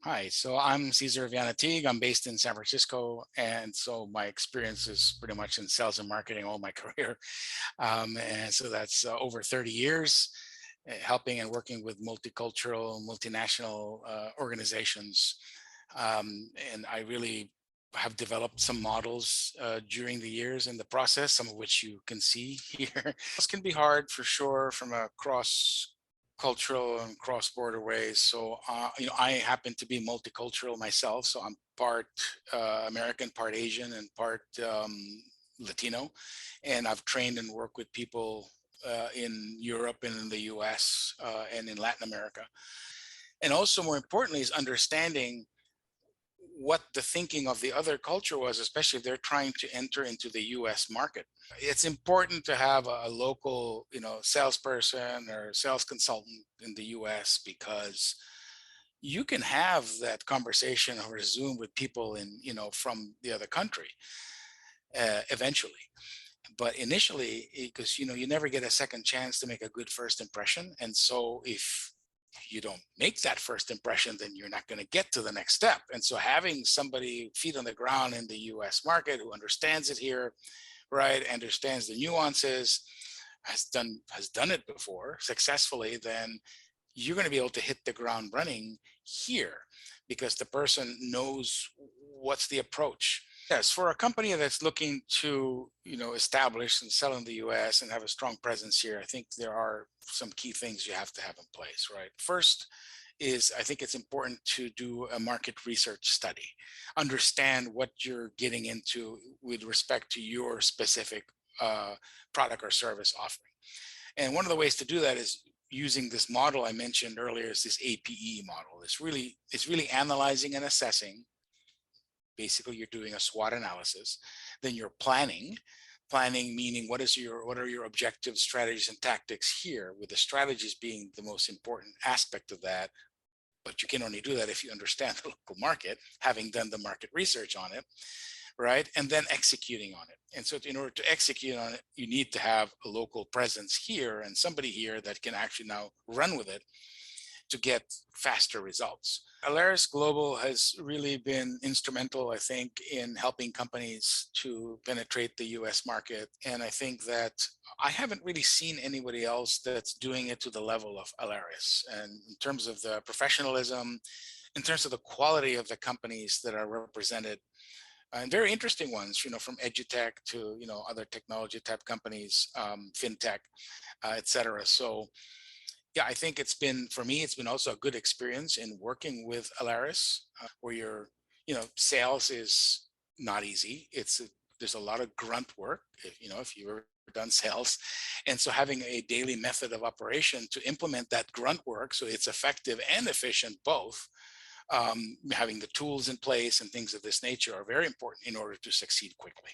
Hi, so I'm Cesar. I'm based in San Francisco, and so my experience is pretty much in sales and marketing all my career. And so that's over 30 years helping and working with multicultural, multinational organizations. And I really have developed some models during the years in the process, some of which you can see here. This can be hard for sure from a cross cultural and cross-border ways. So, I happen to be multicultural myself. So I'm part American, part Asian, and part Latino. And I've trained and worked with people in Europe and in the US and in Latin America. And also, more importantly, is understanding what the thinking of the other culture was, especially if they're trying to enter into the US market. It's important to have a local, salesperson or sales consultant in the US because you can have that conversation over Zoom with people from the other country eventually. But initially, because you never get a second chance to make a good first impression. And so if you don't make that first impression, then you're not going to get to the next step. And so having somebody feet on the ground in the US market who understands it here, right, understands the nuances, has done it before successfully, then you're going to be able to hit the ground running here because the person knows what's the approach. Yes, for a company that's looking to, establish and sell in the US and have a strong presence here, I think there are some key things you have to have in place, right? First is I think it's important to do a market research study, understand what you're getting into with respect to your specific product or service offering. And one of the ways to do that is using this model I mentioned earlier, is this APE model. It's really analyzing and assessing. Basically, you're doing a SWOT analysis. Then you're planning meaning what are your objectives, strategies, and tactics here, with the strategies being the most important aspect of that. But you can only do that if you understand the local market, having done the market research on it, right? And then executing on it. And so in order to execute on it, you need to have a local presence here and somebody here that can actually now run with it to get faster results. Alariss Global has really been instrumental, I think, in helping companies to penetrate the US market. And I think that I haven't really seen anybody else that's doing it to the level of Alariss. And in terms of the professionalism, in terms of the quality of the companies that are represented, and very interesting ones, from edutech to, other technology type companies, fintech, et cetera. So yeah, I think for me, it's been also a good experience in working with Alariss, where sales is not easy. There's a lot of grunt work, if you've ever done sales. And so having a daily method of operation to implement that grunt work so it's effective and efficient both, having the tools in place and things of this nature are very important in order to succeed quickly.